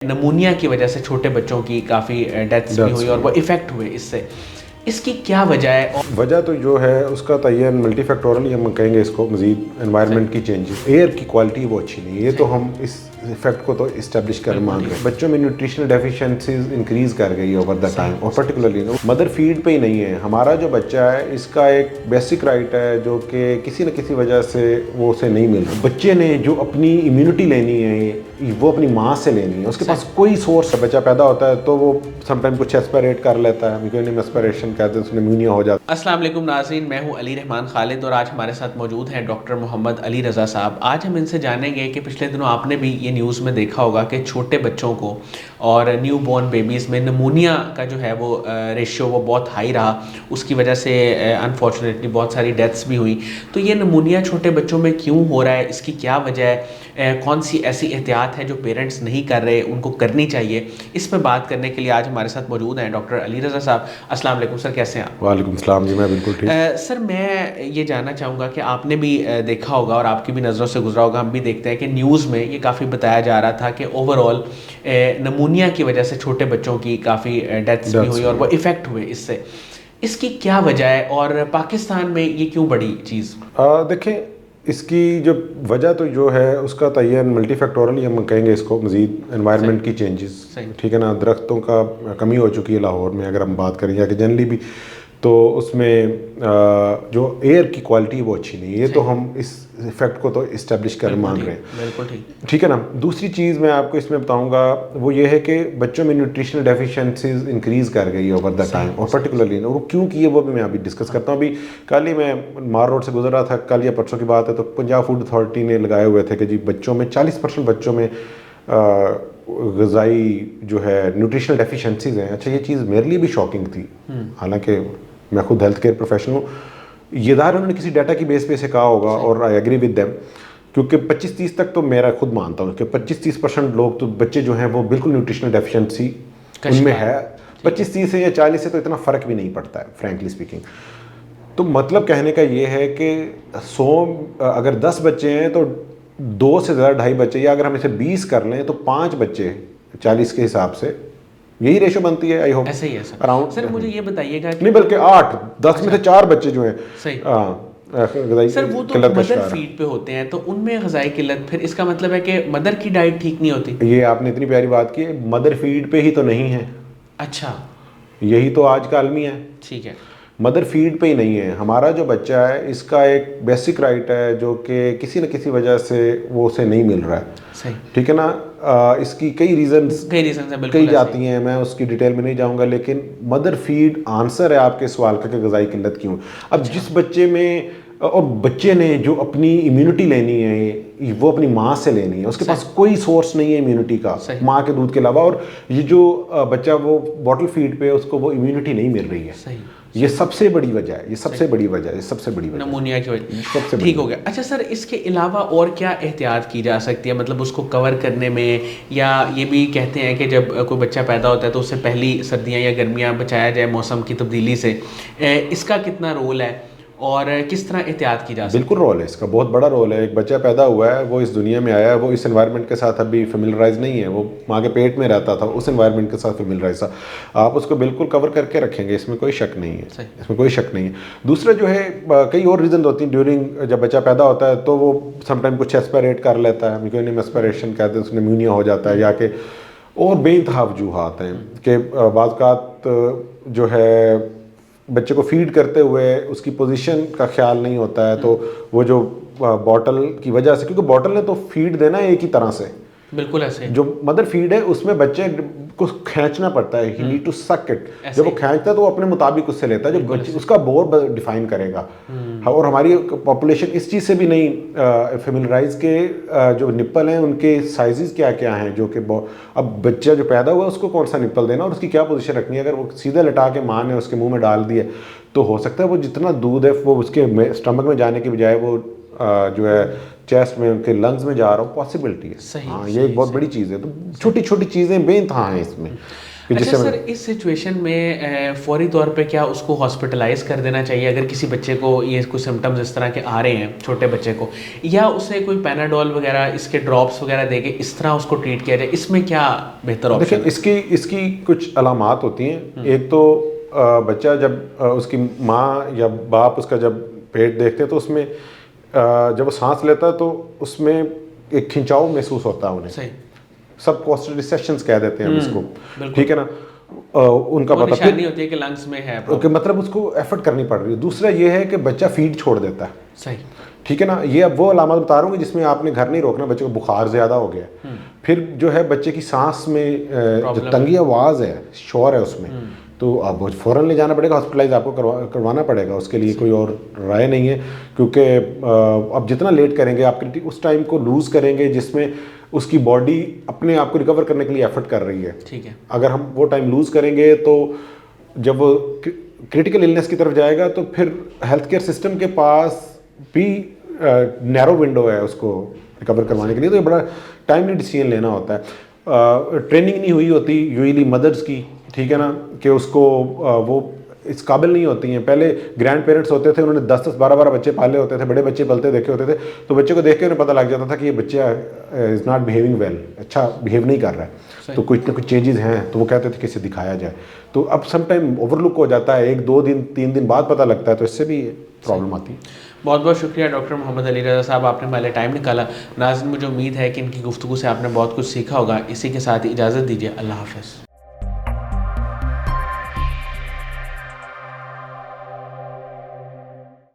Pneumonia کی وجہ سے چھوٹے بچوں کی کافی ڈیتھس بھی ہوئی اور وہ افیکٹ ہوئے اس کی کیا وجہ ہے؟ وجہ تو جو ہے اس کا تعین ملٹی فیکٹورل ہم کہیں گے اس کو، مزید انوائرمنٹ کی چینجز، ایئر کی کوالٹی وہ اچھی نہیں ہے، یہ تو ہم اس فیکٹ کو تو اسٹیبلش کر مان رہے ہیں۔ بچوں میں نیوٹریشنل ڈیفیشنسیز انکریز کر گئی ہے اوور دا ٹائم، اور پرٹیکولرلی مدر فیڈ پہ ہی نہیں ہے۔ ہمارا جو بچہ ہے اس کا ایک بیسک رائٹ ہے جو کہ کسی نہ کسی وجہ سے وہ اسے نہیں مل رہا۔ بچے نے جو اپنی امیونٹی لینی ہے وہ اپنی ماں سے لینی ہے، اس کے پاس کوئی سورس ہے۔ بچہ پیدا ہوتا ہے تو وہ سم ٹائم کچھ ایسپائریٹ کر لیتا ہے، میکونیم ایسپائریشن کہتے ہیں، اس میں نیمونیا ہو جاتا ہے۔ السلام علیکم ناظرین، میں ہوں علی رحمان خالد اور آج ہمارے ساتھ موجود ہیں ڈاکٹر محمد علی رضا صاحب۔ آج ہم ان سے جانیں گے کہ پچھلے دنوں آپ نے بھی یہ نیوز میں دیکھا ہوگا کہ چھوٹے بچوں کو اور نیو بورن بیبیز میں نمونیا کا جو ہے وہ ریشیو وہ بہت ہائی رہا، اس کی وجہ سے انفارچونیٹلی بہت ساری ڈیتھس بھی ہوئی۔ تو یہ نمونیا چھوٹے بچوں میں کیوں ہو رہا ہے، اس کی کیا وجہ ہے، کون سی ایسی احتیاط ہے جو پیرنٹس نہیں کر رہے، ان کو کرنی چاہیے؟ اس پہ بات کرنے کے لیے آج ہمارے ساتھ موجود ہیں ڈاکٹر علی رضا صاحب۔ السلام علیکم سر، کیسے ہیں آپ؟ وعلیکم السلام جی، میں بالکل ٹھیک۔ سر میں یہ جاننا چاہوں گا کہ آپ نے بھی دیکھا ہوگا اور آپ کی بھی نظروں سے گزرا ہوگا، ہم بھی دیکھتے ہیں کہ نیوز میں یہ کافی بتایا جا رہا تھا کہ اوور آل نمونیا کی وجہ سے چھوٹے بچوں کی کافی ڈیتھس بھی ہوئی اور وہ افیکٹ ہوئے اس کی کیا وجہ ہے اور پاکستان میں یہ کیوں بڑی چیز؟ دیکھیں، اس کی جو وجہ تو جو ہے اس کا تعین ملٹی فیکٹورل ہم کہیں گے اس کو، مزید انوائرمنٹ کی چینجز، ٹھیک ہے نا۔ درختوں کا کمی ہو چکی ہے لاہور میں، اگر ہم بات کریں یا کہ جنرلی بھی، تو اس میں جو ایئر کی کوالٹی وہ اچھی نہیں ہے، یہ تو ہم اس فیکٹ کو تو اسٹیبلش کر مان رہے ہیں، بالکل ٹھیک ہے نا۔ دوسری چیز میں آپ کو اس میں بتاؤں گا وہ یہ ہے کہ بچوں میں نیوٹریشنل ڈیفیشنسیز انکریز کر گئی ہے اوور دا ٹائم، اور پرٹیکولرلی وہ کیوں کی ہے وہ بھی میں ابھی ڈسکس کرتا ہوں۔ ابھی کل ہی میں مار روڈ سے گزر رہا تھا، کل یا پرسوں کی بات ہے، تو پنجاب فوڈ اتھارٹی نے لگائے ہوئے تھے کہ جی بچوں میں 40% بچوں میں غذائی جو ہے نیوٹریشنل ڈیفیشنسیز ہیں۔ اچھا، یہ چیز میرے لیے بھی شاکنگ تھی، حالانکہ میں خود ہیلتھ کیئر پروفیشنل ہوں۔ یہ ظاہر انہوں نے کسی ڈیٹا کی بیس پہ سے کہا ہوگا، اور آئی ایگری ود دیم، کیونکہ 25-30 تک تو میرا خود مانتا ہوں کہ 25-30% لوگ تو بچے جو ہیں وہ بالکل نیوٹریشنل ڈیفیشنسی ان میں ہے۔ 25-30 سے یا 40 سے تو اتنا فرق بھی نہیں پڑتا ہے فرینکلی اسپیکنگ۔ تو مطلب کہنے کا یہ ہے کہ 100 اگر 10 بچے ہیں تو 2 سے زیادہ 2.5 بچے، یا اگر ہم اسے 20 کر لیں تو 5 بچے 40 کے حساب سے، یہی ریشو بنتی ہے۔ آئی ہوپ ایسے ہی ہے اراؤنڈ۔ سر مجھے یہ بتائیے گا نہیں بلکہ 8 10 میں سے 4 بچے جو ہیں سر وہ تو مدر فیڈ پہ ہوتے ہیں، تو ان میں غذائی قلت، پھر اس کا مطلب ہے کہ مدر کی ڈائٹ ٹھیک نہیں ہوتی؟ یہ آپ نے اتنی پیاری بات کی، مدر فیڈ پہ ہی تو نہیں ہے۔ اچھا، یہی تو آج کا المیہ ہے، ٹھیک ہے۔ مدر فیڈ پہ ہی نہیں ہے۔ ہمارا جو بچہ ہے اس کا ایک بیسک رائٹ ہے جو کہ کسی نہ کسی وجہ سے وہ اسے نہیں مل رہا ہے، ٹھیک ہے نا۔ اس کی کئی ریزنز کئی جاتی ہیں، میں اس کی ڈیٹیل میں نہیں جاؤں گا، لیکن مدر فیڈ آنسر ہے آپ کے سوال کا کہ غذائی قلت کیوں۔ اب جس بچے میں، اور بچے نے جو اپنی امیونٹی لینی ہے وہ اپنی ماں سے لینی ہے، اس کے پاس کوئی سورس نہیں ہے امیونٹی کا ماں کے دودھ کے علاوہ، اور یہ جو بچہ وہ باٹل فیڈ پہ اس کو وہ امیونٹی نہیں مل رہی ہے، یہ سب سے بڑی وجہ ہے، یہ سب سے بڑی وجہ ہے، یہ سب سے بڑی وجہ نمونیا کی وجہ، ٹھیک ہو گیا۔ اچھا سر، اس کے علاوہ اور کیا احتیاط کی جا سکتی ہے، مطلب اس کو کور کرنے میں؟ یا یہ بھی کہتے ہیں کہ جب کوئی بچہ پیدا ہوتا ہے تو اس سے پہلی سردیاں یا گرمیاں بچایا جائے موسم کی تبدیلی سے، اس کا کتنا رول ہے اور کس طرح احتیاط کی جا سکتی ہے؟ بالکل رول ہے اس کا، بہت بڑا رول ہے۔ ایک بچہ پیدا ہوا ہے، وہ اس دنیا میں آیا ہے، وہ اس انوائرمنٹ کے ساتھ ابھی فیملرائز نہیں ہے، وہ ماں کے پیٹ میں رہتا تھا، اس انوائرمنٹ کے ساتھ فیملرائز تھا۔ آپ اس کو بالکل کور کر کے رکھیں گے، اس میں کوئی شک نہیں ہے، اس میں کوئی شک نہیں ہے۔ دوسرا جو ہے، کئی اور ریزن ہوتی ہیں ڈیورنگ جب بچہ پیدا ہوتا ہے، تو وہ سم ٹائم کچھ ایسپائریٹ کر لیتا ہے، میکونیم ایسپائریشن کہتے ہیں، اس میں نیمونیا ہو جاتا ہے، یا کہ اور بے انتہا وجوہات ہیں کہ بعض اوقات جو ہے بچے کو فیڈ کرتے ہوئے اس کی پوزیشن کا خیال نہیں ہوتا ہے، تو وہ جو باٹل کی وجہ سے، کیونکہ باٹل نے تو فیڈ دینا ہے ایک ہی طرح سے، بالکل ایسے جو مدر فیڈ ہے اس میں بچے کو کھینچنا پڑتا ہے، ہی نیڈ ٹو سک اٹ۔ جب وہ کھینچتا ہے تو وہ اپنے مطابق اس سے لیتا ہے، جو بچے اس کا بور ڈیفائن کرے گا۔ اور ہماری پاپولیشن اس چیز سے بھی نہیں فیملرائز کے جو نپل ہیں ان کے سائزز کیا کیا ہیں، جو کہ اب بچہ جو پیدا ہوا ہے اس کو کون سا نپل دینا اور اس کی کیا پوزیشن رکھنی ہے۔ اگر وہ سیدھا لٹا کے ماں نے اس کے منہ میں ڈال دیا تو ہو سکتا ہے وہ جتنا دودھ ہے وہ اس کے اسٹمک میں جانے کی بجائے وہ جو ہے چیسٹ میں، ان کے لنگز میں جا رہا ہو، پاسبلٹی ہے۔ ہاں، یہ ایک بہت بڑی چیز ہے۔ تو چھوٹی چھوٹی چیزیں بے انتہا ہیں اس میں۔ کہ اچھا جس سے سر، اس سچویشن میں فوری طور پہ کیا اس کو ہاسپٹلائز کر دینا چاہیے اگر کسی بچے کو یہ کوئی سمٹمز اس طرح کے آ رہے ہیں چھوٹے بچے کو، یا اسے کوئی پیناڈول وغیرہ اس کے ڈراپس وغیرہ دے کے اس طرح اس کو ٹریٹ کیا جائے؟ اس میں کیا بہتر آپشن ہے؟ دیکھیں اس کی کچھ علامات ہوتی ہیں. ایک تو بچہ جب اس کی ماں یا باپ اس کا جب پیٹ دیکھتے ہیں تو اس میں جب وہ سانس لیتا ہے تو اس میں ایک کھنچاؤ محسوس ہوتا ہے انہیں. صحیح. سب کوسٹریسیشنز کہہ دیتے ہیں ہم اس کو، ٹھیک ہے نا. ان کا پتہ نشانی ہوتی ہے کہ لنگس میں ہے کہ مطلب اس کو ایفرٹ کرنی پڑ رہی ہے. دوسرا یہ ہے کہ بچہ فیڈ چھوڑ دیتا ہے. صحیح. ٹھیک ہے نا. یہ اب وہ علامات بتا رہا ہوں کہ جس میں آپ نے گھر نہیں روکنا. بچے کو بخار زیادہ ہو گیا، پھر جو ہے بچے کی سانس میں جو تنگی آواز ہے، شور ہے اس میں، تو اب فوراً لے جانا پڑے گا ہاسپٹلائز. آپ کو کروانا پڑے گا. اس کے لیے کوئی اور رائے نہیں ہے، کیونکہ اب جتنا لیٹ کریں گے آپ اس ٹائم کو لوز کریں گے جس میں اس کی باڈی اپنے آپ کو ریکور کرنے کے لیے ایفرٹ کر رہی ہے. ٹھیک ہے. اگر ہم وہ ٹائم لوز کریں گے تو جب وہ کرٹیکل النس کی طرف جائے گا تو پھر ہیلتھ کیئر سسٹم کے پاس بھی نیرو ونڈو ہے اس کو ریکور کروانے کے لیے. تو یہ بڑا ٹائملی ڈیسیجن لینا ہوتا ہے. ٹریننگ نہیں ہوئی ہوتی یوزلی مدرس کی، ٹھیک ہے نا، کہ اس کو وہ اس قابل نہیں ہوتی ہیں. پہلے گرینڈ پیرنٹس ہوتے تھے، انہوں نے 10 12 بچے پالے ہوتے تھے، بڑے بچے پلتے دیکھے ہوتے تھے، تو بچے کو دیکھ کے انہیں پتہ لگ جاتا تھا کہ یہ بچہ از ناٹ بیہیونگ ویل، اچھا بیہیو نہیں کر رہا ہے، تو کچھ نہ کچھ چینجز ہیں. تو وہ کہتے تھے کہ اسے دکھایا جائے. تو اب سم ٹائم اوور لک ہو جاتا ہے، 1 2 دن 3 دن بعد پتہ لگتا ہے، تو اس سے بھی پرابلم آتی ہے. بہت بہت شکریہ ڈاکٹر محمد علی رضا صاحب، آپ نے ہمارے ٹائم نکالا. ناظرین، مجھے امید ہے کہ ان کی گفتگو سے آپ نے بہت کچھ سیکھا ہوگا. اسی کے ساتھ اجازت دیجیے. اللہ حافظ.